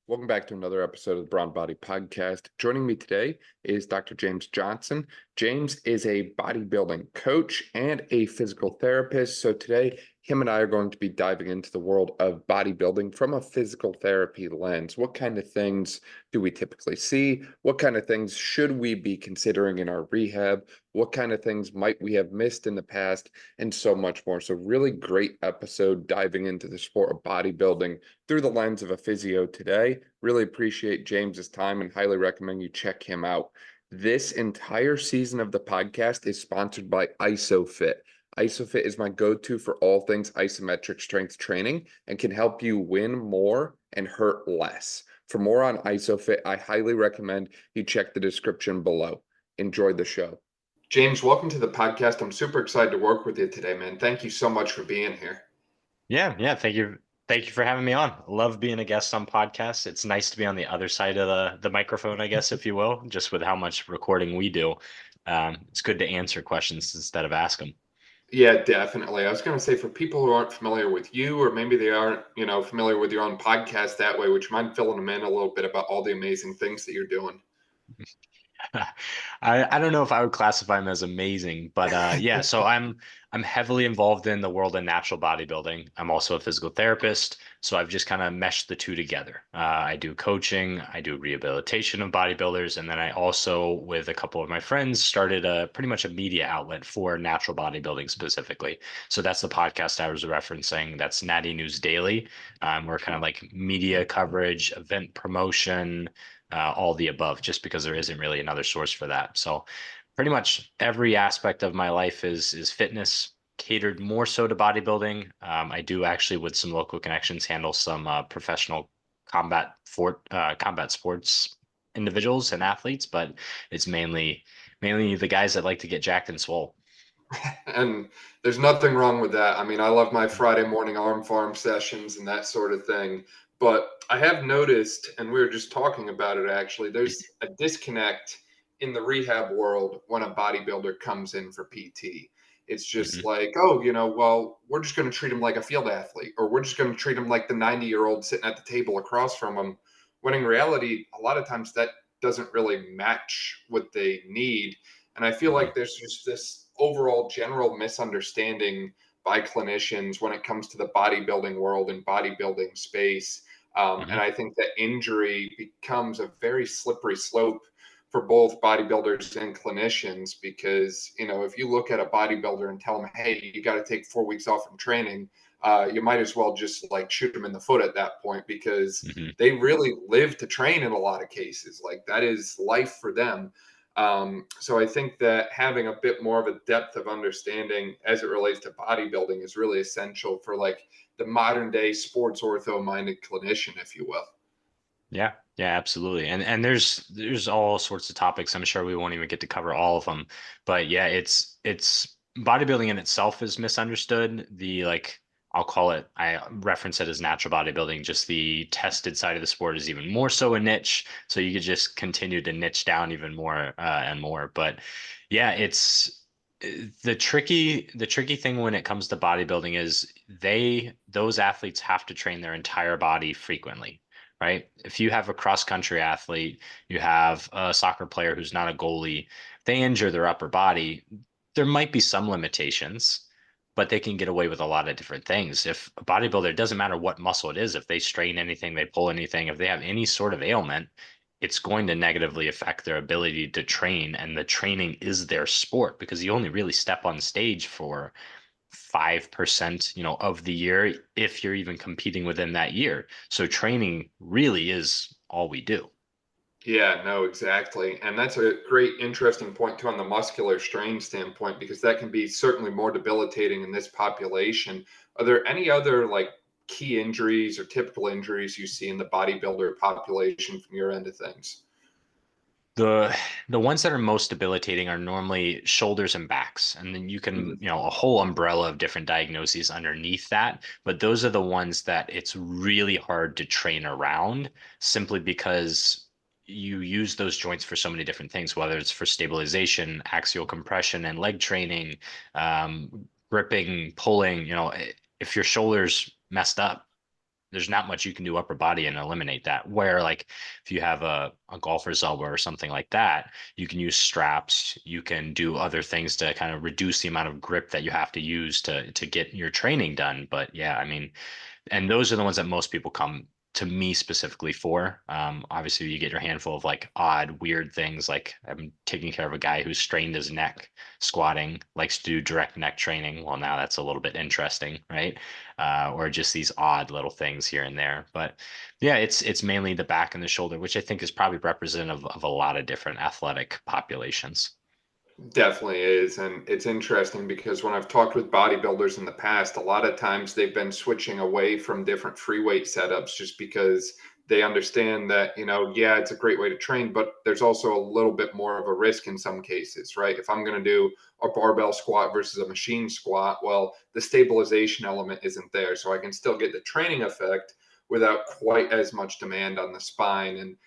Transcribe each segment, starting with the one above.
Welcome back to another episode of the Brawn Body Podcast. Joining me today is Dr. James Johnson. James is a bodybuilding coach and a physical therapist. So today, him and I are going to be diving into the world of bodybuilding from a physical therapy lens. What kind of things do we typically see? What kind of things should we be considering in our rehab? What kind of things might we have missed in the past? And so much more. So really great episode diving into the sport of bodybuilding through the lens of a physio today. Really appreciate James's time and highly recommend you check him out. This entire season of the podcast is sponsored by Isophit. Isophit is my go-to for all things isometric strength training and can help you win more and hurt less. For more on Isophit, I highly recommend you check the description below. Enjoy the show. James, welcome to the podcast. I'm super excited to work with you today, man. Thank you so much for being here. Yeah. Thank you. Thank you for having me on. Love being a guest on podcasts. It's nice to be on the other side of the microphone, I guess, if you will, just with how much recording we do. It's good to answer questions instead of ask them. Yeah, definitely. I was going to say for people who aren't familiar with you, or maybe they aren't, familiar with your own podcast that way, would you mind filling them in a little bit about all the amazing things that you're doing? I don't know if I would classify them as amazing, but yeah, so I'm heavily involved in the world of natural bodybuilding. I'm also a physical therapist, so I've just kind of meshed the two together. I do coaching, I do rehabilitation of bodybuilders, and then I also, with a couple of my friends, started a pretty much a media outlet for natural bodybuilding specifically. So that's the podcast I was referencing. That's Natty News Daily. We're kind of like media coverage, event promotion, all the above, just because there isn't really another source for that. So pretty much every aspect of my life is fitness, catered more so to bodybuilding. I do actually, with some local connections, handle some professional combat sports individuals and athletes, but it's mainly the guys that like to get jacked and swole. And there's nothing wrong with that. I mean, I love my Friday morning arm farm sessions and that sort of thing. But I have noticed, and we were just talking about it actually, there's a disconnect in the rehab world when a bodybuilder comes in for PT. It's just Mhm. like, oh, well, we're just going to treat him like a field athlete, or we're just going to treat him like the 90-year-old sitting at the table across from him. When in reality, a lot of times that doesn't really match what they need. And I feel Mhm. like there's just this overall general misunderstanding by clinicians when it comes to the bodybuilding world and bodybuilding space. And Mhm. I think that injury becomes a very slippery slope for both bodybuilders and clinicians because, if you look at a bodybuilder and tell them, hey, you got to take 4 weeks off from training, you might as well just like shoot them in the foot at that point because Mhm. they really live to train in a lot of cases. Like that is life for them. So I think that having a bit more of a depth of understanding as it relates to bodybuilding is really essential for like the modern day sports ortho minded clinician, if you will. Yeah, absolutely. And there's all sorts of topics. I'm sure we won't even get to cover all of them. But yeah, it's bodybuilding in itself is misunderstood. The like I'll call it, I reference it as natural bodybuilding, just the tested side of the sport is even more so a niche. So you could just continue to niche down even more and more. But yeah, it's the tricky thing when it comes to bodybuilding is those athletes have to train their entire body frequently, right? If you have a cross country athlete, you have a soccer player who's not a goalie, they injure their upper body, there might be some limitations, but they can get away with a lot of different things. If a bodybuilder, it doesn't matter what muscle it is, if they strain anything, they pull anything, if they have any sort of ailment, it's going to negatively affect their ability to train. And the training is their sport because you only really step on stage for 5%, of the year if you're even competing within that year. So training really is all we do. Yeah, no, exactly. And that's a great, interesting point too on the muscular strain standpoint, because that can be certainly more debilitating in this population. Are there any other like key injuries or typical injuries you see in the bodybuilder population from your end of things? The the ones that are most debilitating are normally shoulders and backs. And then you can, a whole umbrella of different diagnoses underneath that. But those are the ones that it's really hard to train around simply because you use those joints for so many different things, whether it's for stabilization, axial compression, and leg training, gripping, pulling, if your shoulder's messed up, there's not much you can do upper body and eliminate that. Where like if you have a golfer's elbow or something like that, you can use straps, you can do other things to kind of reduce the amount of grip that you have to use to get your training done. But yeah, I mean, and those are the ones that most people come to me specifically for. Obviously, you get your handful of like odd, weird things. Like I'm taking care of a guy who's strained his neck squatting, likes to do direct neck training. Well, now that's a little bit interesting, right? Or just these odd little things here and there. But yeah, it's mainly the back and the shoulder, which I think is probably representative of a lot of different athletic populations. Definitely is. And it's interesting because when I've talked with bodybuilders in the past, a lot of times they've been switching away from different free weight setups just because they understand that, yeah, it's a great way to train, but there's also a little bit more of a risk in some cases, right? If I'm going to do a barbell squat versus a machine squat, well, the stabilization element isn't there. So I can still get the training effect without quite as much demand on the spine and,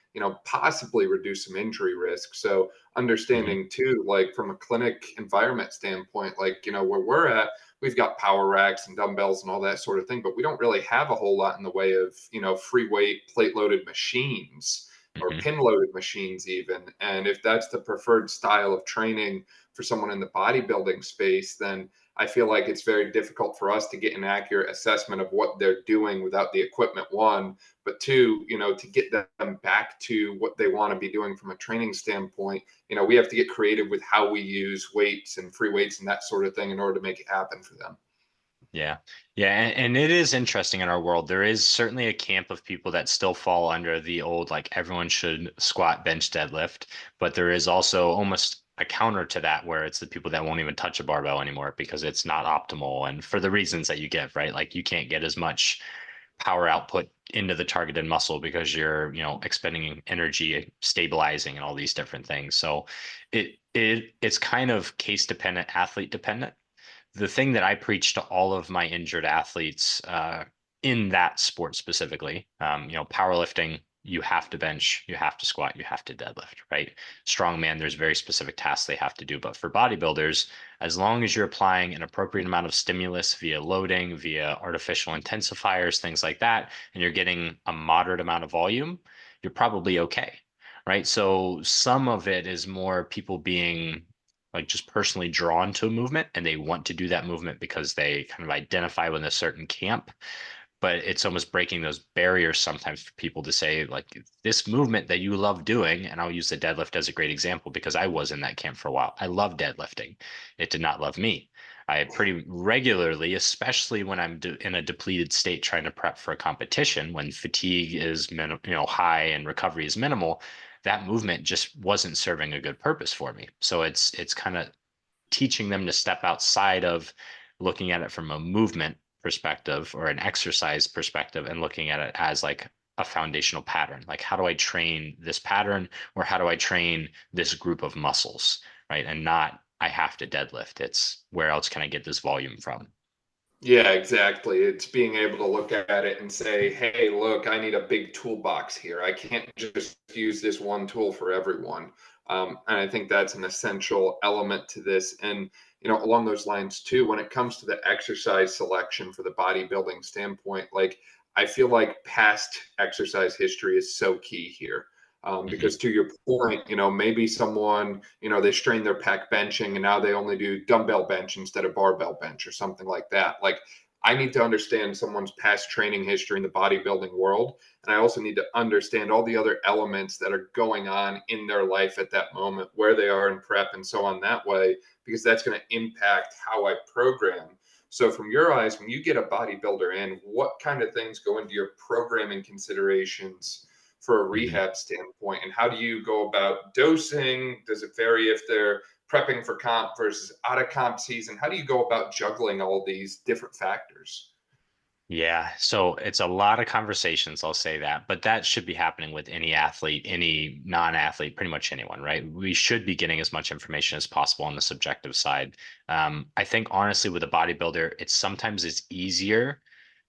possibly reduce some injury risk. So, Mhm. understanding too, like from a clinic environment standpoint, like, where we're at, we've got power racks and dumbbells and all that sort of thing, but we don't really have a whole lot in the way of, free weight plate loaded machines or Mhm. pin loaded machines even. And if that's the preferred style of training for someone in the bodybuilding space, then I feel like it's very difficult for us to get an accurate assessment of what they're doing without the equipment, one, but two, to get them back to what they want to be doing from a training standpoint, we have to get creative with how we use weights and free weights and that sort of thing in order to make it happen for them. Yeah. Yeah. And it is interesting in our world. There is certainly a camp of people that still fall under the old, like everyone should squat, bench, deadlift. But there is also almost a counter to that where it's the people that won't even touch a barbell anymore because it's not optimal. And for the reasons that you give, right? Like you can't get as much power output into the targeted muscle because you're, expending energy, stabilizing and all these different things. So it's kind of case dependent, athlete dependent. The thing that I preach to all of my injured athletes in that sport specifically, powerlifting, you have to bench, you have to squat, you have to deadlift, right? Strongman, there's very specific tasks they have to do. But for bodybuilders, as long as you're applying an appropriate amount of stimulus via loading, via artificial intensifiers, things like that, and you're getting a moderate amount of volume, you're probably okay. Right. So some of it is more people being like just personally drawn to a movement and they want to do that movement because they kind of identify with a certain camp. But it's almost breaking those barriers sometimes for people to say, like, this movement that you love doing, and I'll use the deadlift as a great example because I was in that camp for a while. I love deadlifting. It did not love me. I pretty regularly, especially when I'm in a depleted state trying to prep for a competition, when fatigue is high and recovery is minimal, that movement just wasn't serving a good purpose for me. So it's kind of teaching them to step outside of looking at it from a movement perspective or an exercise perspective and looking at it as like a foundational pattern. Like, how do I train this pattern or how do I train this group of muscles, right? And not, I have to deadlift. It's where else can I get this volume from? Yeah, exactly. It's being able to look at it and say, hey, look, I need a big toolbox here. I can't just use this one tool for everyone. And I think that's an essential element to this. And, along those lines too, when it comes to the exercise selection for the bodybuilding standpoint, like I feel like past exercise history is so key here. Mm-hmm. Because to your point, maybe someone, they strain their pec benching and now they only do dumbbell bench instead of barbell bench or something like that. Like I need to understand someone's past training history in the bodybuilding world. And I also need to understand all the other elements that are going on in their life at that moment, where they are in prep and so on that way, because that's going to impact how I program. So, from your eyes, when you get a bodybuilder in, what kind of things go into your programming considerations for a Mm-hmm. rehab standpoint? And how do you go about dosing? Does it vary if they're prepping for comp versus out of comp season? How do you go about juggling all these different factors? Yeah, so it's a lot of conversations, I'll say that, but that should be happening with any athlete, any non-athlete, pretty much anyone, right? We should be getting as much information as possible on the subjective side. I think honestly, with a bodybuilder, it's easier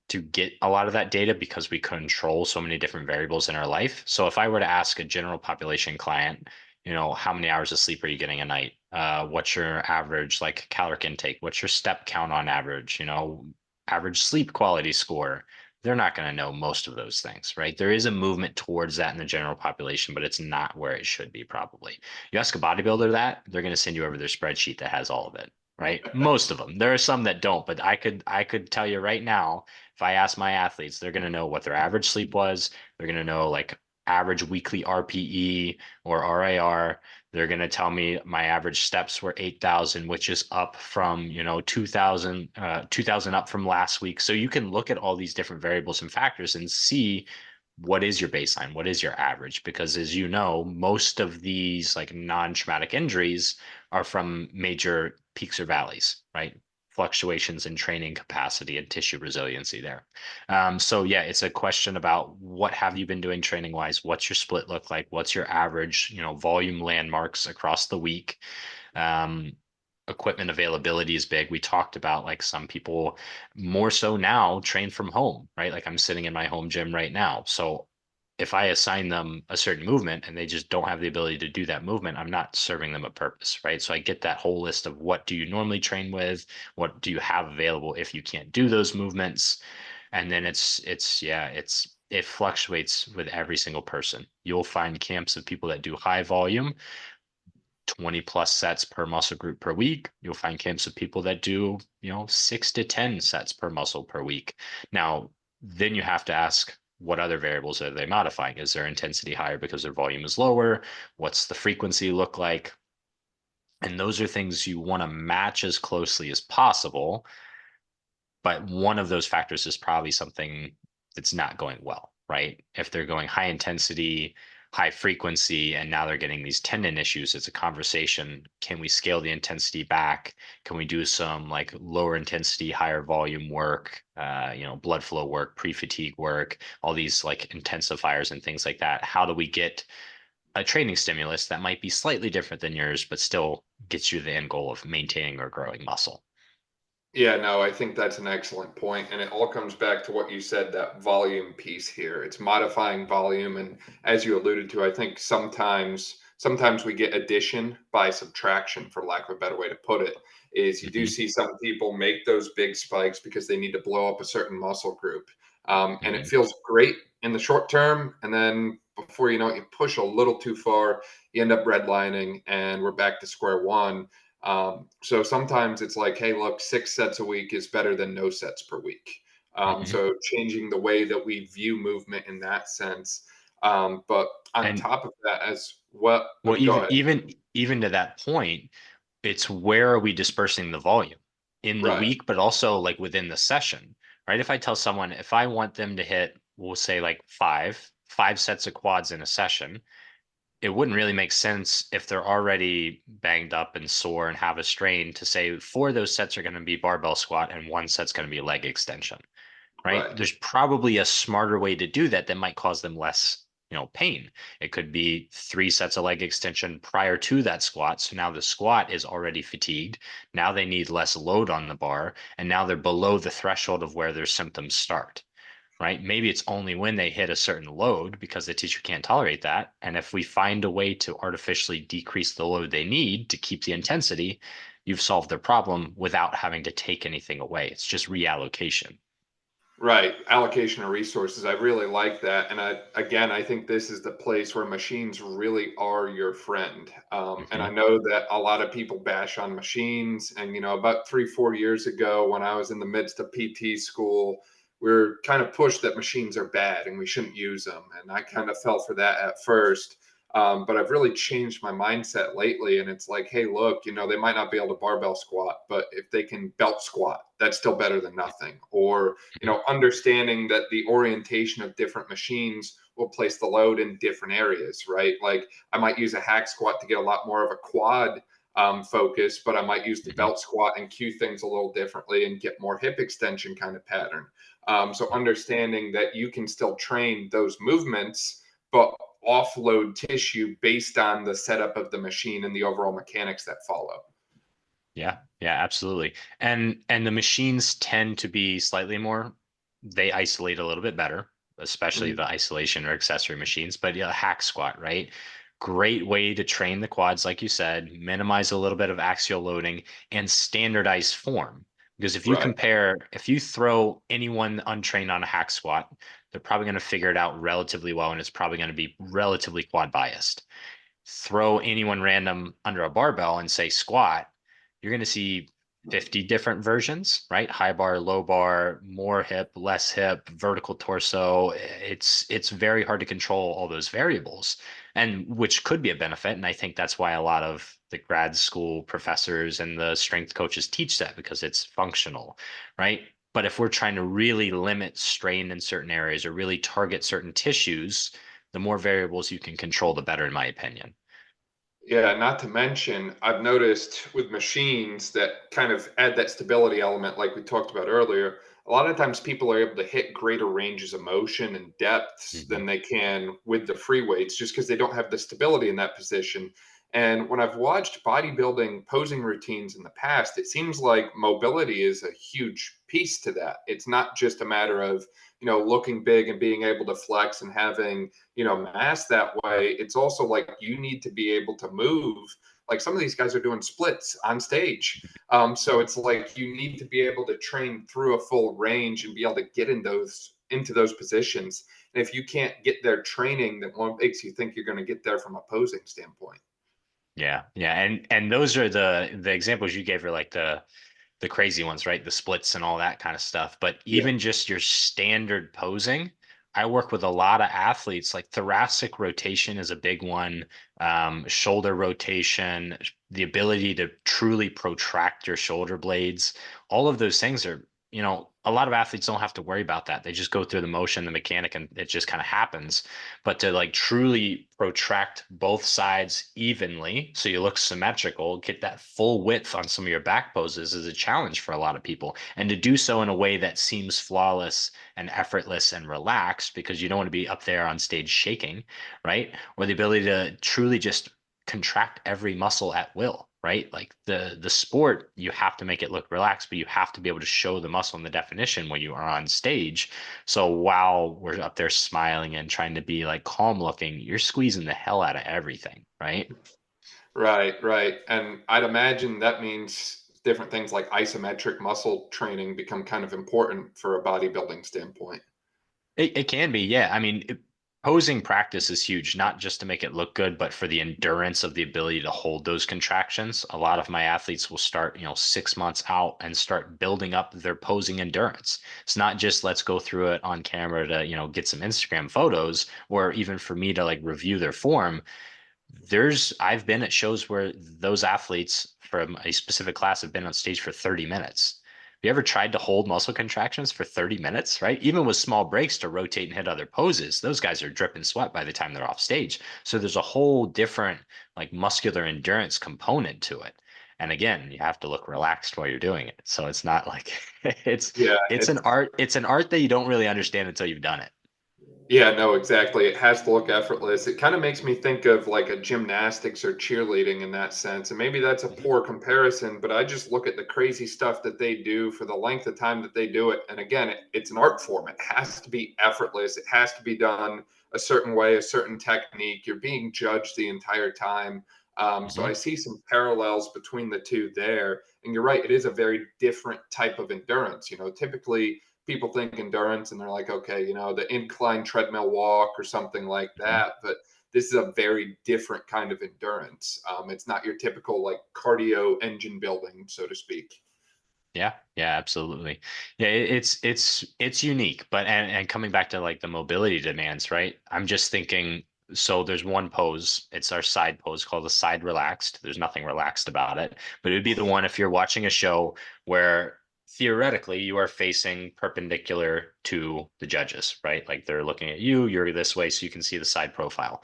to get a lot of that data because we control so many different variables in our life. So if I were to ask a general population client, how many hours of sleep are you getting a night? What's your average like caloric intake? What's your step count on average? Average sleep quality score. they're not going to know most of those things, right? There is a movement towards that in the general population, but it's not where it should be probably. You ask a bodybuilder that, they're going to send you over their spreadsheet that has all of it, right? Most of them. There are some that don't, but I could tell you right now, if I ask my athletes, they're going to know what their average sleep was. They're going to know like average weekly RPE or RAR. They're going to tell me my average steps were 8,000, which is up from, 2,000 up from last week. So you can look at all these different variables and factors and see what is your baseline, what is your average? Because as you know, most of these like non-traumatic injuries are from major peaks or valleys, right? Fluctuations in training capacity and tissue resiliency there. So yeah, it's a question about what have you been doing training wise? What's your split look like? What's your average, volume landmarks across the week? Um, Equipment availability is big. We talked about like some people more so now train from home, right? Like I'm sitting in my home gym right now. So if I assign them a certain movement and they just don't have the ability to do that movement, I'm not serving them a purpose, right? So I get that whole list of what do you normally train with? What do you have available if you can't do those movements? And then it fluctuates with every single person. You'll find camps of people that do high volume, 20 plus sets per muscle group per week. You'll find camps of people that do, 6 to 10 sets per muscle per week. Now, then you have to ask, what other variables are they modifying? Is their intensity higher because their volume is lower? What's the frequency look like? And those are things you want to match as closely as possible. But one of those factors is probably something that's not going well, right? If they're going high intensity, high frequency, and now they're getting these tendon issues, it's a conversation. Can we scale the intensity back? Can we do some like lower intensity, higher volume work, blood flow work, pre-fatigue work, all these like intensifiers and things like that? How do we get a training stimulus that might be slightly different than yours, but still gets you the end goal of maintaining or growing muscle? Yeah, no, I think that's an excellent point, and it all comes back to what you said, that volume piece here. It's modifying volume, and as you alluded to, I think sometimes we get addition by subtraction, for lack of a better way to put it. Is you do Hmm. see some people make those big spikes because they need to blow up a certain muscle group, and it Hmm. feels great in the short term, and then before you know it, you push a little too far, you end up redlining, and we're back to square one. So sometimes it's like, hey, look, 6 sets a week is better than no sets per week. Hmm. So changing the way that we view movement in that sense. But on And top of that, as well, oh, well, go even ahead. even even to that point, it's where are we dispersing the volume in the Right. week, but also like within the session, right? If I tell someone if I want them to hit, we'll say like five sets of quads in a session, it wouldn't really make sense if they're already banged up and sore and have a strain to say 4 of those sets are going to be barbell squat and 1 set's going to be leg extension, right? Right. There's probably a smarter way to do that that might cause them less, pain. It could be 3 sets of leg extension prior to that squat. So now the squat is already fatigued. Now they need less load on the bar, and now they're below the threshold of where their symptoms start. Right? Maybe it's only when they hit a certain load because the tissue can't tolerate that. And if we find a way to artificially decrease the load they need to keep the intensity, you've solved their problem without having to take anything away. It's just reallocation. Right. Allocation of resources. I really like that. And I think this is the place where machines really are your friend. And I Hmm. know that a lot of people bash on machines. And, about 3, 4 years ago, when I was in the midst of PT school, we were kind of pushed that machines are bad and we shouldn't use them. And I kind of fell for that at first. But I've really changed my mindset lately. And it's like, hey, look, they might not be able to barbell squat, but if they can belt squat, that's still better than nothing. Or understanding that the orientation of different machines will place the load in different areas, right? Like I might use a hack squat to get a lot more of a quad focus, but I might use the Hmm. belt squat and cue things a little differently and get more hip extension kind of pattern. So understanding that you can still train those movements, but offload tissue based on the setup of the machine and the overall mechanics that follow. Yeah, yeah, absolutely. And the machines tend to be slightly more, they isolate a little bit better, especially Mhm. the isolation or accessory machines. But yeah, hack squat, right? Great way to train the quads, like you said, minimize a little bit of axial loading and standardize form. Because Right. if you throw anyone untrained on a hack squat, they're probably going to figure it out relatively well, and it's probably going to be relatively quad biased. Throw anyone random under a barbell and say squat, you're going to see 50 different versions, right? High bar, low bar, more hip, less hip, vertical torso. It's very hard to control all those variables, and which could be a benefit. And I think that's why a lot of the grad school professors and the strength coaches teach that, because it's functional, right? But if we're trying to really limit strain in certain areas or really target certain tissues, the more variables you can control, the better, in my opinion. Yeah, not to mention, I've noticed with machines that kind of add that stability element, like we talked about earlier, a lot of times people are able to hit greater ranges of motion and depths Mhm. than they can with the free weights just because they don't have the stability in that position. And when I've watched bodybuilding posing routines in the past, it seems like mobility is a huge piece to that. It's not just a matter of, looking big and being able to flex and having mass that way. It's also like you need to be able to move. Like some of these guys are doing splits on stage. So it's like you need to be able to train through a full range and be able to get into those positions. And if you can't get there training, then what makes you think you're going to get there from a posing standpoint? Yeah, yeah, and those are the examples you gave are like the crazy ones, right? The splits and all that kind of stuff. But Yeah. even just your standard posing, I work with a lot of athletes. Like thoracic rotation is a big one, shoulder rotation, the ability to truly protract your shoulder blades. All of those things are, a lot of athletes don't have to worry about that. They just go through the motion, the mechanic, and it just kind of happens. But to like truly protract both sides evenly so you look symmetrical, get that full width on some of your back poses is a challenge for a lot of people. And to do so in a way that seems flawless and effortless and relaxed, because you don't want to be up there on stage shaking, right? Or the ability to truly just contract every muscle at will, right? Like the sport, you have to make it look relaxed, but you have to be able to show the muscle and the definition when you are on stage. So while we're up there smiling and trying to be like calm looking, you're squeezing the hell out of everything, right? Right, right. And I'd imagine that means different things like isometric muscle training become kind of important for a bodybuilding standpoint. It can be, yeah. I mean, posing practice is huge, not just to make it look good, but for the endurance of the ability to hold those contractions. A lot of my athletes will start, 6 months out and start building up their posing endurance. It's not just let's go through it on camera to, get some Instagram photos, or even for me to like review their form. I've been at shows where those athletes from a specific class have been on stage for 30 minutes. Have you ever tried to hold muscle contractions for 30 minutes, right? Even with small breaks to rotate and hit other poses, those guys are dripping sweat by the time they're off stage. So there's a whole different like muscular endurance component to it. And again, you have to look relaxed while you're doing it. So it's not like it's Yeah, it's an art, it's an art that you don't really understand until you've done it. yeah, no, exactly. It has to look effortless. It kind of makes me think of like a gymnastics or cheerleading in that sense. And maybe that's a Mhm. poor comparison, but I just look at the crazy stuff that they do for the length of time that they do it. And again, it's an art form. It has to be effortless. It has to be done a certain way, a certain technique. You're being judged the entire time. So I Mhm. see some parallels between the two there. And you're right, it is a very different type of endurance. Typically people think endurance and they're like, okay, the incline treadmill walk or something like Mhm. that. But this is a very different kind of endurance. It's not your typical like cardio engine building, so to speak. Yeah, yeah, absolutely. Yeah, it's unique, but and coming back to like the mobility demands, right? I'm just thinking, so there's one pose, it's our side pose called the side relaxed. There's nothing relaxed about it, but it would be the one if you're watching a show where theoretically you are facing perpendicular to the judges, right? Like they're looking at you, you're this way, so you can see the side profile.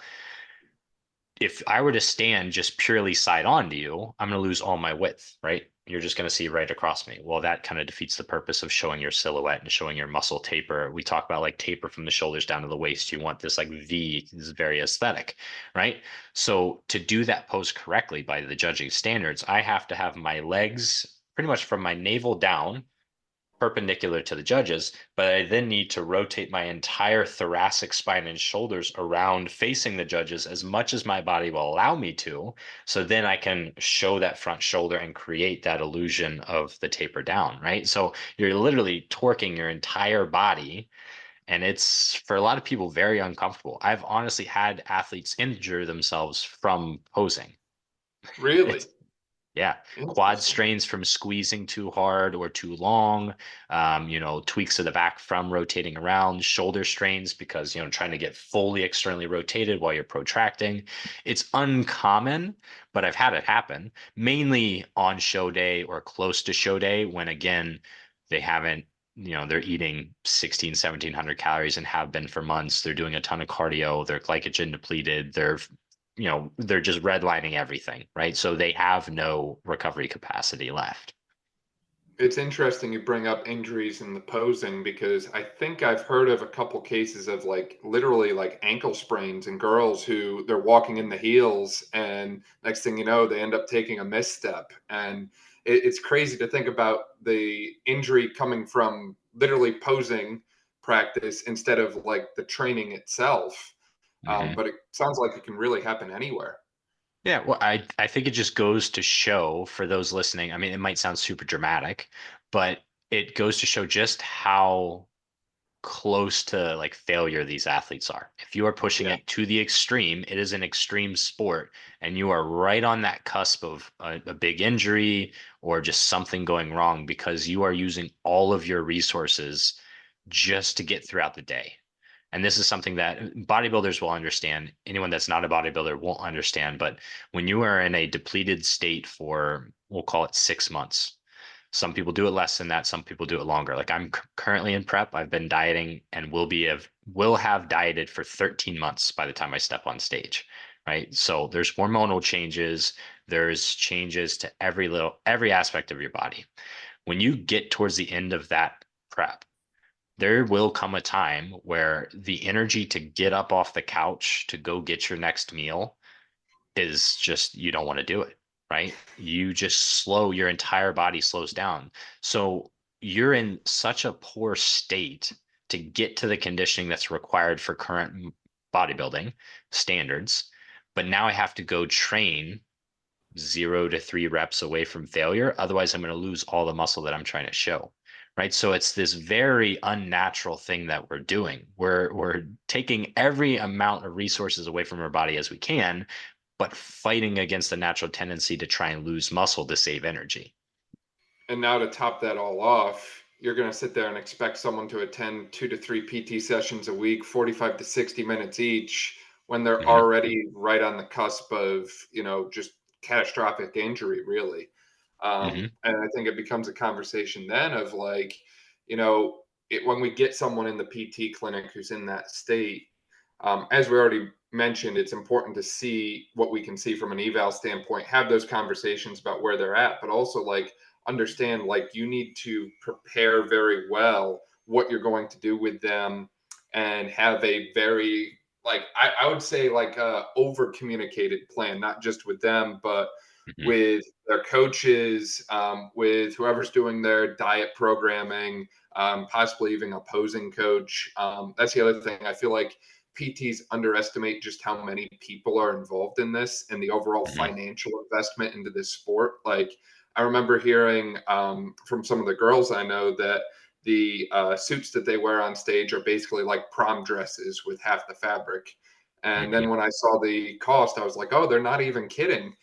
If I were to stand just purely side on to you, I'm going to lose all my width, right? You're just going to see right across me. Well, that kind of defeats the purpose of showing your silhouette and showing your muscle taper. We talk about like taper from the shoulders down to the waist. You want this like V, this is very aesthetic, right? So to do that pose correctly by the judging standards, I have to have my legs pretty much from my navel down perpendicular to the judges, but I then need to rotate my entire thoracic spine and shoulders around facing the judges as much as my body will allow me to. So then I can show that front shoulder and create that illusion of the taper down, right? So you're literally torquing your entire body. And it's, for a lot of people, very uncomfortable. I've honestly had athletes injure themselves from posing. Really It's Yeah, quad interesting. strains from squeezing too hard or too long, tweaks to the back from rotating around, shoulder strains because, trying to get fully externally rotated while you're protracting. It's uncommon, but I've had it happen, mainly on show day or close to show day when, again, they haven't, they're eating 1,700 calories and have been for months. They're doing a ton of cardio. They're glycogen depleted. They're just redlining everything, right? So they have no recovery capacity left. It's interesting you bring up injuries in the posing because I think I've heard of a couple cases of like literally like ankle sprains and girls who they're walking in the heels and next thing you know they end up taking a misstep, and it's crazy to think about the injury coming from literally posing practice instead of like the training itself. Mhm. But it sounds like it can really happen anywhere. Yeah, well, I think it just goes to show for those listening. I mean, it might sound super dramatic, but it goes to show just how close to like failure these athletes are. If you are pushing Yeah. it to the extreme, it is an extreme sport, and you are right on that cusp of a big injury or just something going wrong because you are using all of your resources just to get throughout the day. And this is something that bodybuilders will understand. Anyone that's not a bodybuilder won't understand. But when you are in a depleted state for, we'll call it 6 months, some people do it less than that. Some people do it longer. Like I'm currently in prep. I've been dieting and will have dieted for 13 months by the time I step on stage. Right. So there's hormonal changes. There's changes to every aspect of your body. When you get towards the end of that prep, there will come a time where the energy to get up off the couch to go get your next meal is just, you don't want to do it, right? You just your entire body slows down. So you're in such a poor state to get to the conditioning that's required for current bodybuilding standards. But now I have to go train 0 to 3 reps away from failure. Otherwise, I'm going to lose all the muscle that I'm trying to show. Right. So it's this very unnatural thing that we're doing. We're taking every amount of resources away from our body as we can, but fighting against the natural tendency to try and lose muscle to save energy. And now to top that all off, you're going to sit there and expect someone to attend 2 to 3 PT sessions a week, 45 to 60 minutes each, when they're Mhm. already right on the cusp of, just catastrophic injury, really. Mhm. And I think it becomes a conversation then of like, when we get someone in the PT clinic who's in that state, as we already mentioned, it's important to see what we can see from an eval standpoint, have those conversations about where they're at, but also like understand like you need to prepare very well what you're going to do with them and have a very like I would say like a over communicated plan, not just with them, but Mhm. with their coaches, with whoever's doing their diet programming, possibly even a posing coach. That's the other thing. I feel like PTs underestimate just how many people are involved in this and the overall Mhm. financial investment into this sport. Like, I remember hearing from some of the girls I know that the suits that they wear on stage are basically like prom dresses with half the fabric. And then Mhm. when I saw the cost, I was like, oh, they're not even kidding.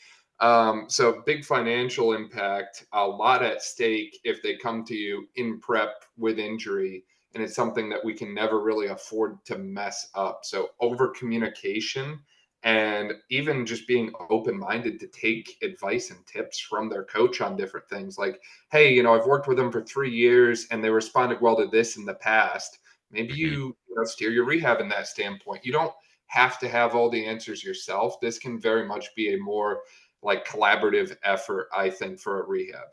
So big financial impact, a lot at stake if they come to you in prep with injury. And it's something that we can never really afford to mess up. So over communication and even just being open minded to take advice and tips from their coach on different things. Like, hey, I've worked with them for 3 years and they responded well to this in the past. Maybe Mhm. you steer your rehab in that standpoint. You don't have to have all the answers yourself. This can very much be a more like collaborative effort, I think, for a rehab.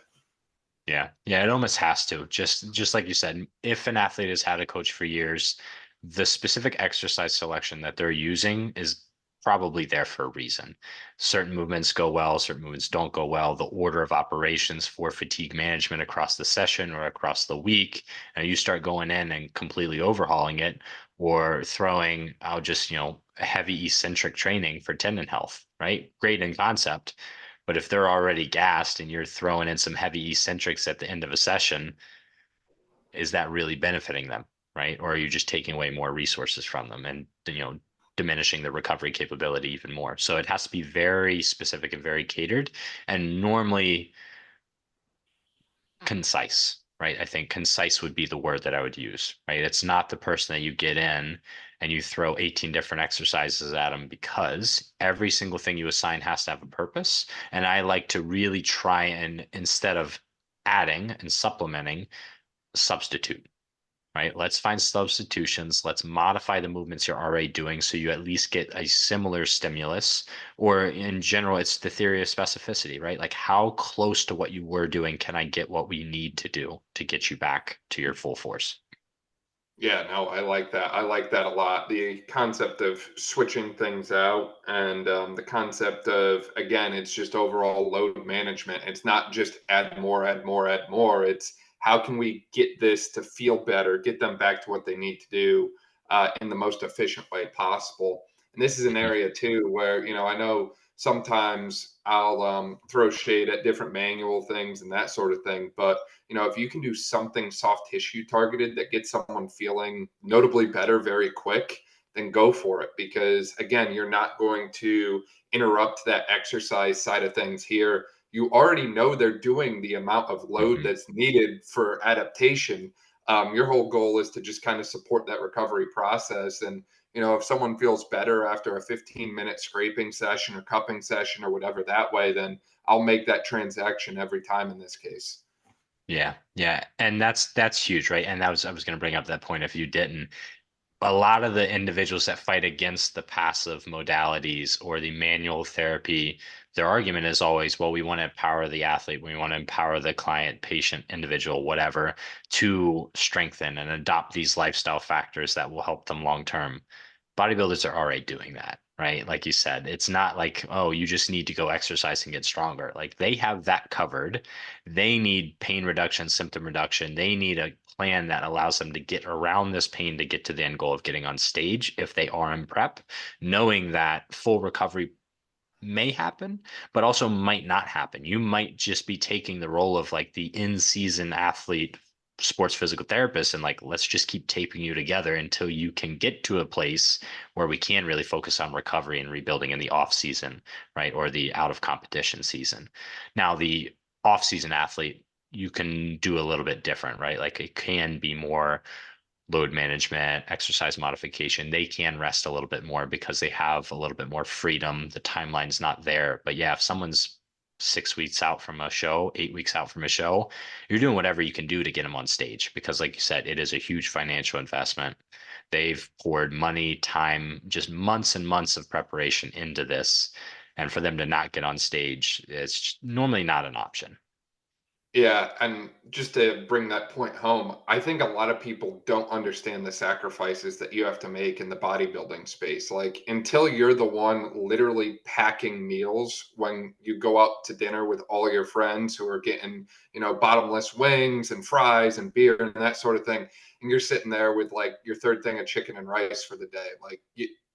Yeah. Yeah. It almost has to. Just like you said, if an athlete has had a coach for years, the specific exercise selection that they're using is probably there for a reason. Certain movements go well, certain movements don't go well. The order of operations for fatigue management across the session or across the week, and you start going in and completely overhauling it, or throwing out just, heavy eccentric training for tendon health, right? Great in concept. But if they're already gassed and you're throwing in some heavy eccentrics at the end of a session, is that really benefiting them, right? Or are you just taking away more resources from them and, diminishing the recovery capability even more? So it has to be very specific and very catered, and normally concise, right? I think concise would be the word that I would use, right? It's not the person that you get in and you throw 18 different exercises at them, because every single thing you assign has to have a purpose. And I like to really try and, instead of adding and supplementing, substitute, right? Let's find substitutions. Let's modify the movements you're already doing so you at least get a similar stimulus. Or in general, it's the theory of specificity, right? Like, how close to what you were doing can I get what we need to do to get you back to your full force? Yeah, no, I like that. I like that a lot. The concept of switching things out, and the concept of, again, it's just overall load management. It's not just add more, add more, add more. It's how can we get this to feel better, get them back to what they need to do in the most efficient way possible. And this is an Mhm. area too where, I know sometimes I'll throw shade at different manual things and that sort of thing. But if you can do something soft tissue targeted that gets someone feeling notably better very quick, then go for it. Because again, you're not going to interrupt that exercise side of things here. You already know they're doing the amount of load Mhm. that's needed for adaptation. Your whole goal is to just kind of support that recovery process. And, if someone feels better after a 15-minute scraping session or cupping session or whatever that way, then I'll make that transaction every time in this case. Yeah, yeah, and that's huge, right? And I was going to bring up that point if you didn't. A lot of the individuals that fight against the passive modalities or the manual therapy, their argument is always, well, we want to empower the athlete, we want to empower the client, patient, individual, whatever, to strengthen and adopt these lifestyle factors that will help them long term. Bodybuilders are already doing that, right? Like you said, it's not like, oh, you just need to go exercise and get stronger. Like, they have that covered. They need pain reduction, symptom reduction. They need a plan that allows them to get around this pain to get to the end goal of getting on stage if they are in prep, knowing that full recovery may happen, but also might not happen. You might just be taking the role of like the in-season athlete sports physical therapist, and like, let's just keep taping you together until you can get to a place where we can really focus on recovery and rebuilding in the off season, right? Or the out of competition season. Now, the off season athlete, you can do a little bit different, right? Like, it can be more load management, exercise modification. They can rest a little bit more because they have a little bit more freedom. The timeline's not there. But yeah, if someone's 6 weeks out from a show, 8 weeks out from a show, you're doing whatever you can do to get them on stage, because, like you said, it is a huge financial investment. They've poured money, time, just months and months of preparation into this. And for them to not get on stage, it's normally not an option. Yeah, and just to bring that point home, I think a lot of people don't understand the sacrifices that you have to make in the bodybuilding space. Like, until you're the one literally packing meals when you go out to dinner with all your friends who are getting, bottomless wings and fries and beer and that sort of thing, and you're sitting there with like your third thing of chicken and rice for the day. Like,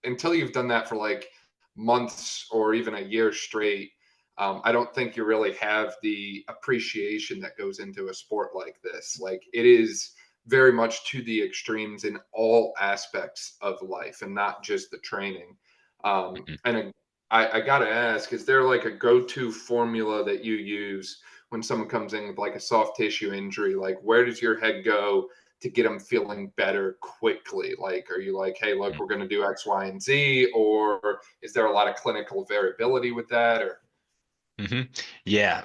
until you've done that for like months or even a year straight, I don't think you really have the appreciation that goes into a sport like this. Like, it is very much to the extremes in all aspects of life and not just the training. Mhm. And I got to ask, is there like a go-to formula that you use when someone comes in with like a soft tissue injury? Like, where does your head go to get them feeling better quickly? Like, are you like, hey, look, we're going to do X, Y, and Z? Or is there a lot of clinical variability with that? Or Hmm. Yeah.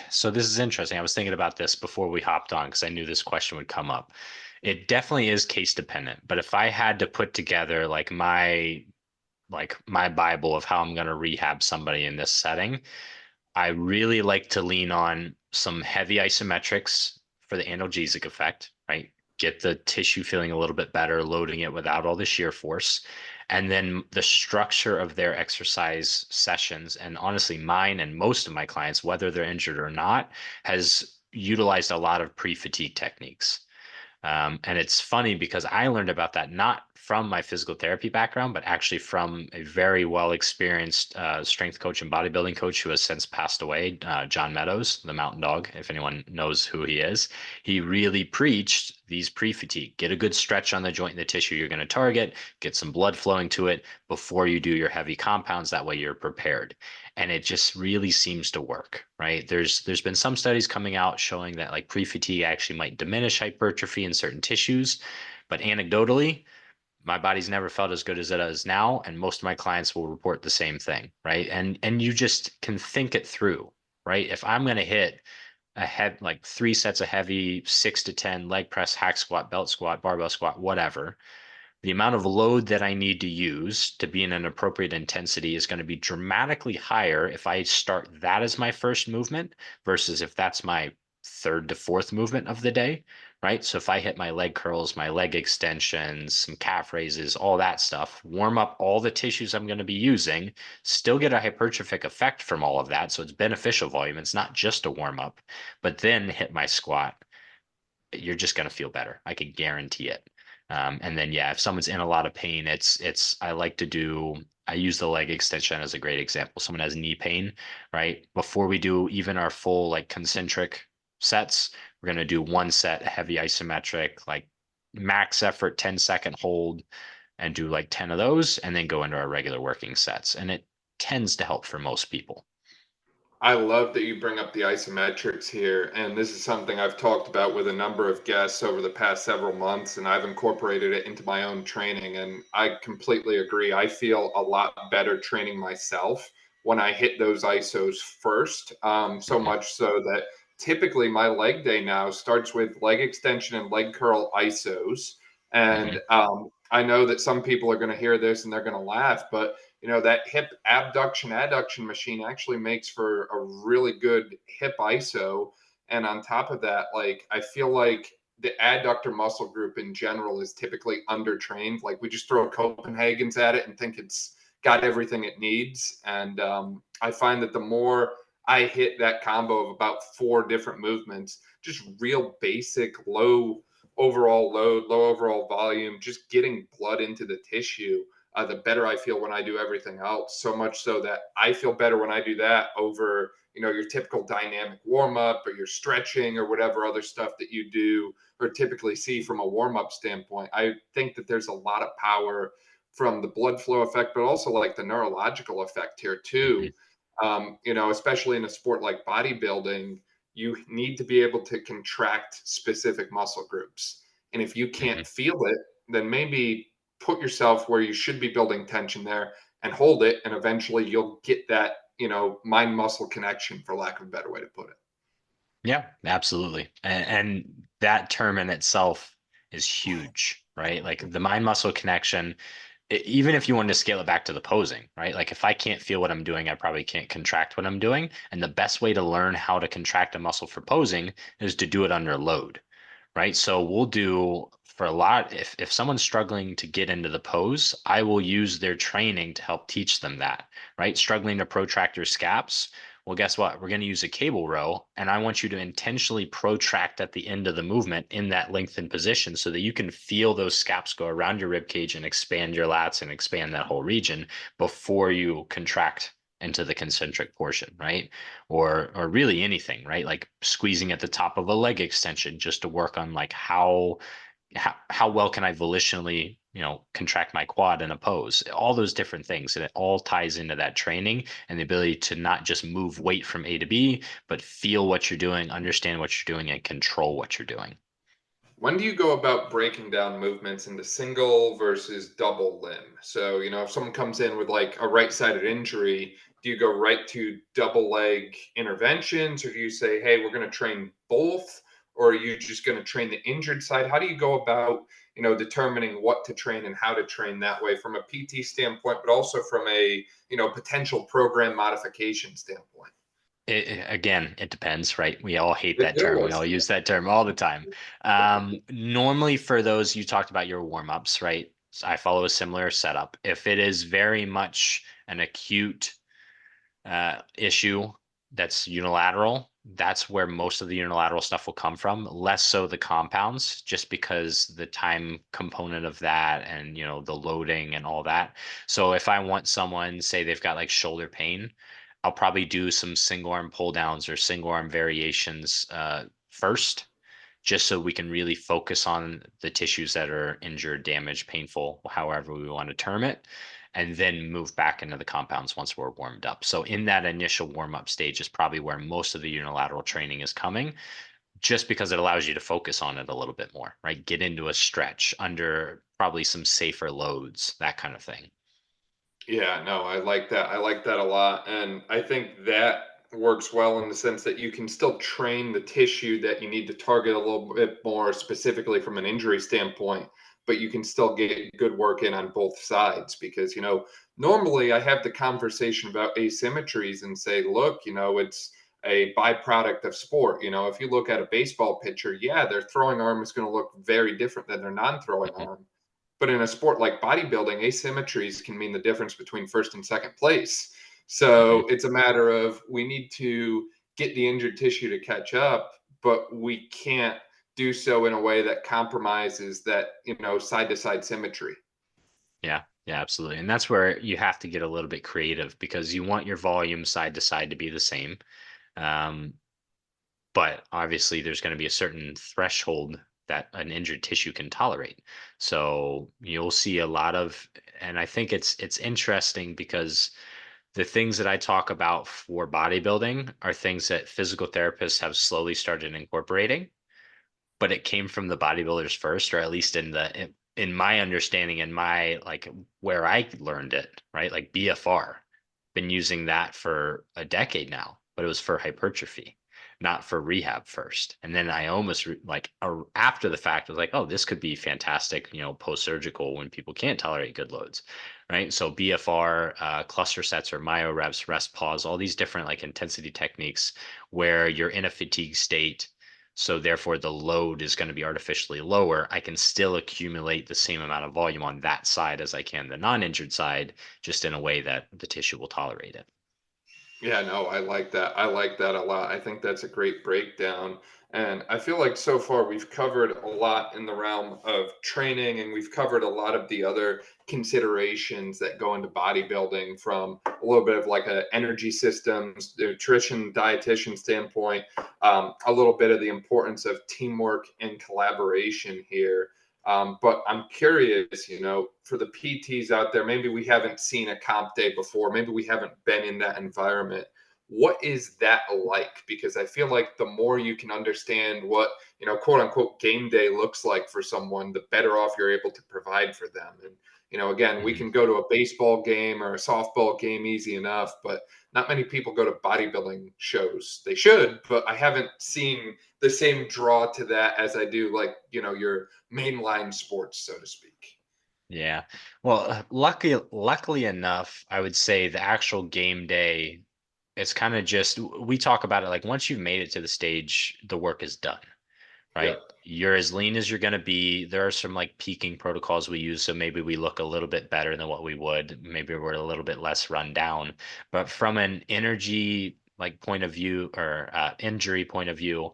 So this is interesting. I was thinking about this before we hopped on because I knew this question would come up. It definitely is case dependent, but if I had to put together like my Bible of how I'm going to rehab somebody in this setting, I really like to lean on some heavy isometrics for the analgesic effect, right? Get the tissue feeling a little bit better, loading it without all the shear force. And then the structure of their exercise sessions, and honestly, mine and most of my clients, whether they're injured or not, has utilized a lot of pre-fatigue techniques. And it's funny because I learned about that not from my physical therapy background, but actually from a very well experienced strength coach and bodybuilding coach who has since passed away, John Meadows, the mountain dog, if anyone knows who he is. He really preached these pre-fatigue. Get a good stretch on the joint and the tissue you're going to target, get some blood flowing to it before you do your heavy compounds. That way you're prepared. And it just really seems to work, right? There's been some studies coming out showing that like pre-fatigue actually might diminish hypertrophy in certain tissues, but anecdotally, my body's never felt as good as it does now, and most of my clients will report the same thing, right? And you just can think it through, right? If I'm going to hit a head like 3 sets of heavy 6 to 10 leg press, hack squat, belt squat, barbell squat, whatever, the amount of load that I need to use to be in an appropriate intensity is going to be dramatically higher if I start that as my first movement versus if that's my third to fourth movement of the day, right? So if I hit my leg curls, my leg extensions, some calf raises, all that stuff, warm up all the tissues I'm going to be using, still get a hypertrophic effect from all of that. So it's beneficial volume. It's not just a warm up, but then hit my squat, you're just going to feel better. I can guarantee it. And then, yeah, if someone's in a lot of pain, I use the leg extension as a great example. Someone has knee pain, right? Before we do even our full like concentric sets, we're going to do 1 set heavy isometric, like max effort, 10-second hold, and do like 10 of those, and then go into our regular working sets. And it tends to help for most people. I love that you bring up the isometrics here. And this is something I've talked about with a number of guests over the past several months, and I've incorporated it into my own training. And I completely agree. I feel a lot better training myself when I hit those ISOs first. So Mhm. much so that typically my leg day now starts with leg extension and leg curl ISOs. And Mhm. I know that some people are going to hear this and they're going to laugh, but that hip abduction adduction machine actually makes for a really good hip ISO. And on top of that, like I feel like the adductor muscle group in general is typically undertrained. Like we just throw Copenhagen's at it and think it's got everything it needs. And I find that the more I hit that combo of about 4 different movements, just real basic low overall load, low overall volume, just getting blood into the tissue, the better I feel when I do everything else. So much so that I feel better when I do that over, your typical dynamic warm up or your stretching or whatever other stuff that you do or typically see from a warm up standpoint. I think that there's a lot of power from the blood flow effect, but also like the neurological effect here too. Mhm. Especially in a sport like bodybuilding, you need to be able to contract specific muscle groups. And if you can't Mhm. feel it, then maybe put yourself where you should be building tension there and hold it. And eventually you'll get that, mind muscle connection, for lack of a better way to put it. Yeah, absolutely. And that term in itself is huge, right? Like the mind muscle connection, even if you wanted to scale it back to the posing, right? Like if I can't feel what I'm doing, I probably can't contract what I'm doing. And the best way to learn how to contract a muscle for posing is to do it under load, right? So we'll do for a lot, if someone's struggling to get into the pose, I will use their training to help teach them that, right? Struggling to protract your scaps. Well, guess what? We're going to use a cable row, and I want you to intentionally protract at the end of the movement in that lengthened position so that you can feel those scaps go around your rib cage and expand your lats and expand that whole region before you contract into the concentric portion, right? Or really anything, right? Like squeezing at the top of a leg extension just to work on like how well can I volitionally, contract my quad in a pose, all those different things. And it all ties into that training and the ability to not just move weight from A to B, but feel what you're doing, understand what you're doing, and control what you're doing. When do you go about breaking down movements into single versus double limb? So, if someone comes in with like a right sided injury, do you go right to double leg interventions or do you say, hey, we're going to train both? Or are you just going to train the injured side? How do you go about, determining what to train and how to train that way from a PT standpoint, but also from a, potential program modification standpoint? Again, it depends, right? We all hate It that term. We does. all use that term all the time. Normally, for those you talked about your warm ups, right? I follow a similar setup. If it is very much an acute issue that's unilateral, that's where most of the unilateral stuff will come from, less so the compounds, just because the time component of that and, the loading and all that. So if I want someone, say they've got like shoulder pain, I'll probably do some single arm pull downs or single arm variations first, just so we can really focus on the tissues that are injured, damaged, painful, however we want to term it, and then move back into the compounds once we're warmed up. So in that initial warm up stage is probably where most of the unilateral training is coming, just because it allows you to focus on it a little bit more, right? Get into a stretch under probably some safer loads, that kind of thing. Yeah, no, I like that. I like that a lot. And I think that works well in the sense that you can still train the tissue that you need to target a little bit more specifically from an injury standpoint, but you can still get good work in on both sides because, normally I have the conversation about asymmetries and say, look, it's a byproduct of sport. If you look at a baseball pitcher, yeah, their throwing arm is going to look very different than their non-throwing arm. But in a sport like bodybuilding, asymmetries can mean the difference between first and second place. So it's a matter of we need to get the injured tissue to catch up, but we can't do so in a way that compromises that, side to side symmetry. Yeah, yeah, absolutely. And that's where you have to get a little bit creative, because you want your volume side to side to be the same. Um, but obviously there's going to be a certain threshold that an injured tissue can tolerate. So you'll see a lot of, and I think it's interesting because the things that I talk about for bodybuilding are things that physical therapists have slowly started incorporating, but it came from the bodybuilders first, or at least in my understanding, in my like where I learned it, right? Like BFR, been using that for a decade now, but it was for hypertrophy, not for rehab first. And then I almost after the fact was like, oh, this could be fantastic, post-surgical when people can't tolerate good loads, right? So BFR, cluster sets or myo reps, rest pause, all these different like intensity techniques where you're in a fatigue state, so therefore the load is going to be artificially lower. I can still accumulate the same amount of volume on that side as I can the non-injured side, just in a way that the tissue will tolerate it. Yeah, no, I like that. I like that a lot. I think that's a great breakdown. And I feel like so far we've covered a lot in the realm of training and we've covered a lot of the other considerations that go into bodybuilding from a little bit of like a energy systems, nutrition, dietitian standpoint, a little bit of the importance of teamwork and collaboration here. But I'm curious, for the PTs out there, maybe we haven't seen a comp day before, maybe we haven't been in that environment. What is that like? Because I feel like the more you can understand what, quote unquote, game day looks like for someone, the better off you're able to provide for them. And, again, we can go to a baseball game or a softball game easy enough, but not many people go to bodybuilding shows. They should, but I haven't seen the same draw to that as I do like, your mainline sports, so to speak. Yeah. Well, luckily enough, I would say the actual game day, it's kind of just, we talk about it like once you've made it to the stage, the work is done, Yeah. right? You're as lean as you're going to be. There are some like peaking protocols we use. So maybe we look a little bit better than what we would. Maybe we're a little bit less run down. But from an energy like point of view or injury point of view,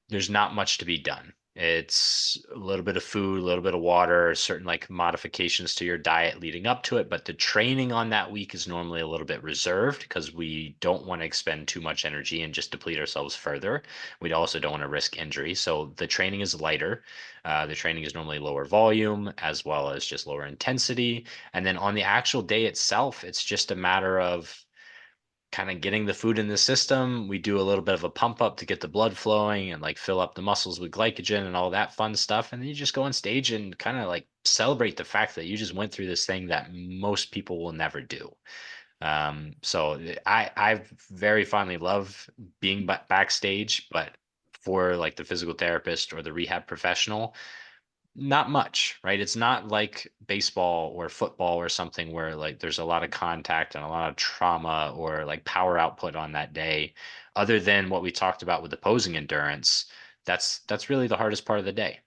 there's not much to be done. It's a little bit of food, a little bit of water, certain like modifications to your diet leading up to it. But the training on that week is normally a little bit reserved because we don't want to expend too much energy and just deplete ourselves further. We also don't want to risk injury. So the training is lighter. The training is normally lower volume as well as just lower intensity. And then on the actual day itself, it's just a matter of kind of getting the food in the system. We do a little bit of a pump up to get the blood flowing and like fill up the muscles with glycogen and all that fun stuff. And then you just go on stage and kind of like celebrate the fact that you just went through this thing that most people will never do. So I very fondly love being backstage, but for like the physical therapist or the rehab professional, not much, right? It's not like baseball or football or something where like there's a lot of contact and a lot of trauma or like power output on that day. Other than what we talked about with the posing endurance, that's really the hardest part of the day.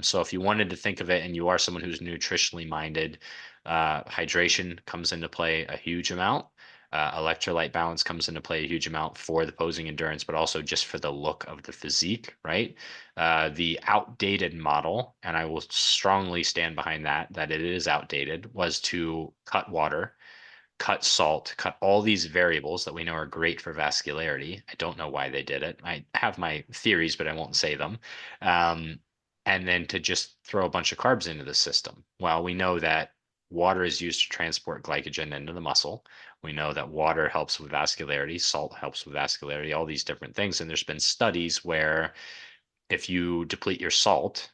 So if you wanted to think of it and you are someone who's nutritionally minded, hydration comes into play a huge amount. Electrolyte balance comes into play a huge amount for the posing endurance, but also just for the look of the physique, right? The outdated model, and I will strongly stand behind that it is outdated, was to cut water, cut salt, cut all these variables that we know are great for vascularity. I don't know why they did it. I have my theories, but I won't say them. Um, and then to just throw a bunch of carbs into the system. Well, we know that water is used to transport glycogen into the muscle. We know that water helps with vascularity, salt helps with vascularity, all these different things. And there's been studies where if you deplete your salt,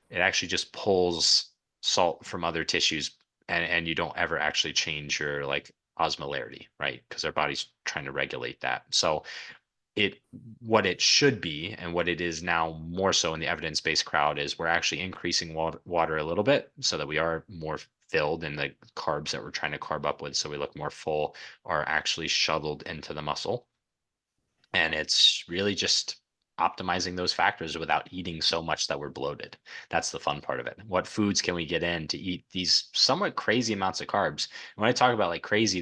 it actually just pulls salt from other tissues, and you don't ever actually change your like osmolarity, right? Because our body's trying to regulate that. So it what it should be and what it is now more so in the evidence-based crowd is we're actually increasing water a little bit so that we are more filled, and the carbs that we're trying to carb up with so we look more full are actually shuttled into the muscle. And it's really just optimizing those factors without eating so much that we're bloated. That's the fun part of it. What foods can we get in to eat these somewhat crazy amounts of carbs? When I talk about like crazy,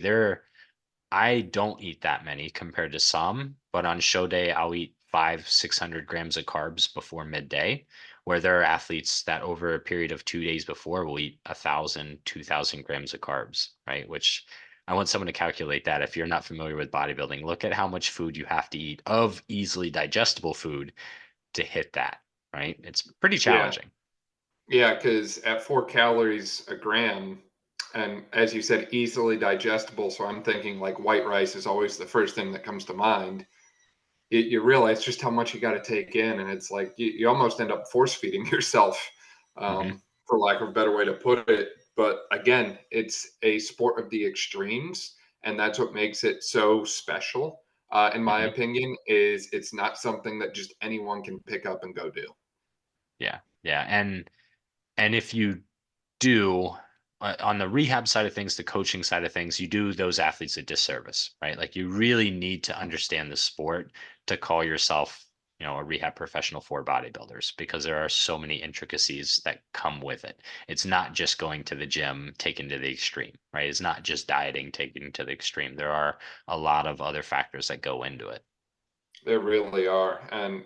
I don't eat that many compared to some, but on show day, I'll eat 600 grams of carbs before midday, where there are athletes that over a period of 2 days before will eat 1,000, 2,000 grams of carbs, right? Which I want someone to calculate that. If you're not familiar with bodybuilding, look at how much food you have to eat of easily digestible food to hit that, right? It's pretty Yeah. challenging. Yeah, because at 4 calories a gram, and as you said, easily digestible. So I'm thinking like white rice is always the first thing that comes to mind. You realize just how much you got to take in, and it's like you almost end up force feeding yourself, Hmm. for lack of a better way to put it. But again, it's a sport of the extremes, and that's what makes it so special. In my Hmm. opinion, is it's not something that just anyone can pick up and go do. Yeah, yeah, and if you do on the rehab side of things, the coaching side of things, you do those athletes a disservice, right? Like you really need to understand the sport to call yourself, a rehab professional for bodybuilders, because there are so many intricacies that come with it. It's not just going to the gym taken to the extreme, right? It's not just dieting taken to the extreme. There are a lot of other factors that go into it. They really are. And,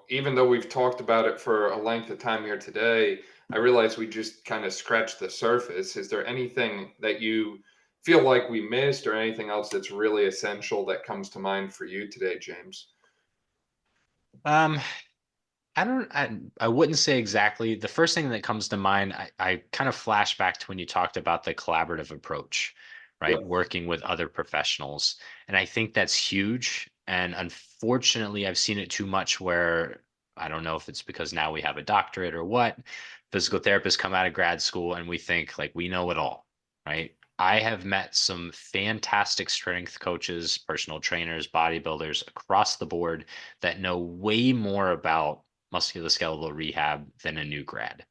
even though we've talked about it for a length of time here today, I realize we just kind of scratched the surface. Is there anything that you feel like we missed or anything else that's really essential that comes to mind for you today, James? Um, I wouldn't say exactly. The first thing that comes to mind, I kind of flash back to when you talked about the collaborative approach, right? Yep. Working with other professionals. And I think that's huge. And unfortunately, I've seen it too much where I don't know if it's because now we have a doctorate or what. Physical therapists come out of grad school and we think like we know it all, right? I have met some fantastic strength coaches, personal trainers, bodybuilders across the board that know way more about musculoskeletal rehab than a new grad.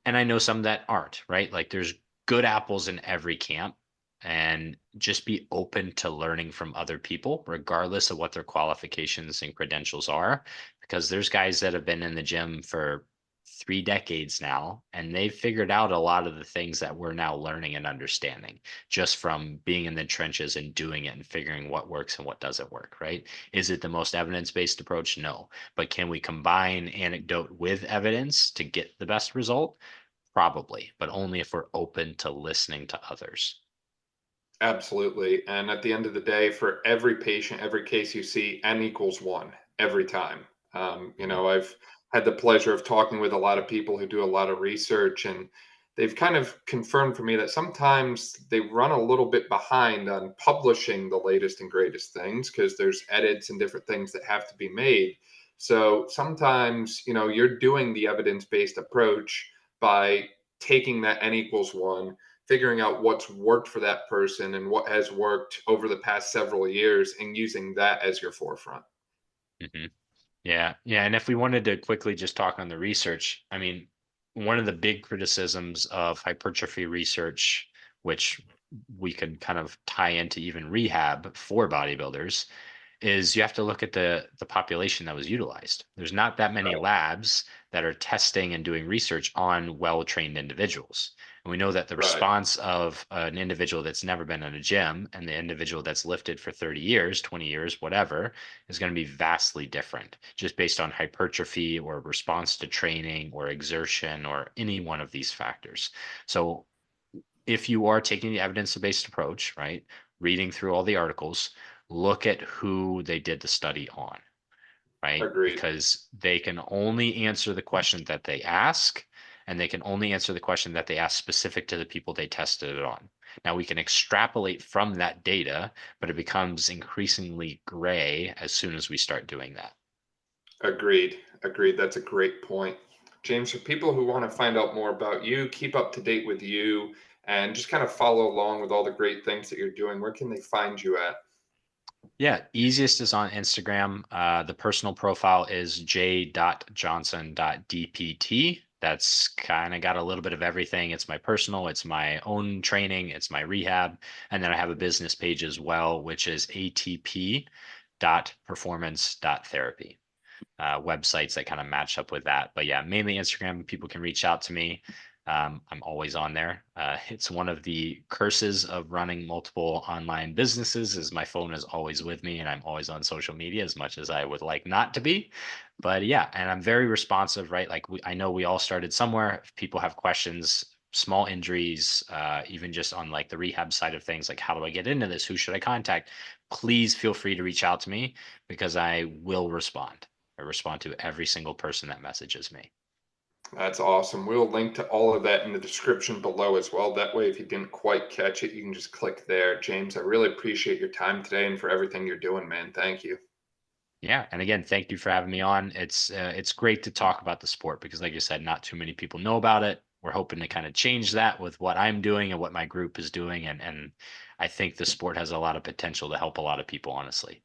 And I know some that aren't, right? Like there's good apples in every camp, and just be open to learning from other people, regardless of what their qualifications and credentials are. Because there's guys that have been in the gym for 3 decades now, and they've figured out a lot of the things that we're now learning and understanding just from being in the trenches and doing it and figuring what works and what doesn't work, right? Is it the most evidence-based approach? No. But can we combine anecdote with evidence to get the best result? Probably, but only if we're open to listening to others. Absolutely. And at the end of the day, for every patient, every case you see, N equals one every time. Mhm. I've had the pleasure of talking with a lot of people who do a lot of research, and they've kind of confirmed for me that sometimes they run a little bit behind on publishing the latest and greatest things because there's edits and different things that have to be made. So sometimes, you're doing the evidence based approach by taking that N equals one, figuring out what's worked for that person and what has worked over the past several years and using that as your forefront. Mhm. Yeah, yeah. And if we wanted to quickly just talk on the research, I mean, one of the big criticisms of hypertrophy research, which we could kind of tie into even rehab for bodybuilders, is you have to look at the population that was utilized. There's not that many Right. labs that are testing and doing research on well-trained individuals. And we know that the Right. response of an individual that's never been in a gym and the individual that's lifted for 30 years, 20 years, whatever, is going to be vastly different just based on hypertrophy or response to training or exertion or any one of these factors. So if you are taking the evidence-based approach, right, reading through all the articles, look at who they did the study on, right? Agreed. Because they can only answer the question that they ask, and they can only answer the question that they ask specific to the people they tested it on. Now we can extrapolate from that data, but it becomes increasingly gray as soon as we start doing that. Agreed. Agreed. That's a great point. James, for people who want to find out more about you, keep up to date with you, and just kind of follow along with all the great things that you're doing, where can they find you at? Yeah, easiest is on Instagram. The personal profile is j.johnson.dpt. That's kind of got a little bit of everything. It's my personal, it's my own training, it's my rehab. And then I have a business page as well, which is atp.performance.therapy. Websites that kind of match up with that. But yeah, mainly Instagram. People can reach out to me. I'm always on there. It's one of the curses of running multiple online businesses is my phone is always with me and I'm always on social media as much as I would like not to be. But yeah, and I'm very responsive, right? Like I know we all started somewhere. If people have questions, small injuries, even just on like the rehab side of things, like how do I get into this? Who should I contact? Please feel free to reach out to me because I will respond. I respond to every single person that messages me. That's awesome. We'll link to all of that in the description below as well. That way, if you didn't quite catch it, you can just click there. James, I really appreciate your time today and for everything you're doing, man. Thank you. Yeah, and again, thank you for having me on. It's great to talk about the sport because, like you said, not too many people know about it. We're hoping to kind of change that with what I'm doing and what my group is doing, and I think the sport has a lot of potential to help a lot of people, honestly.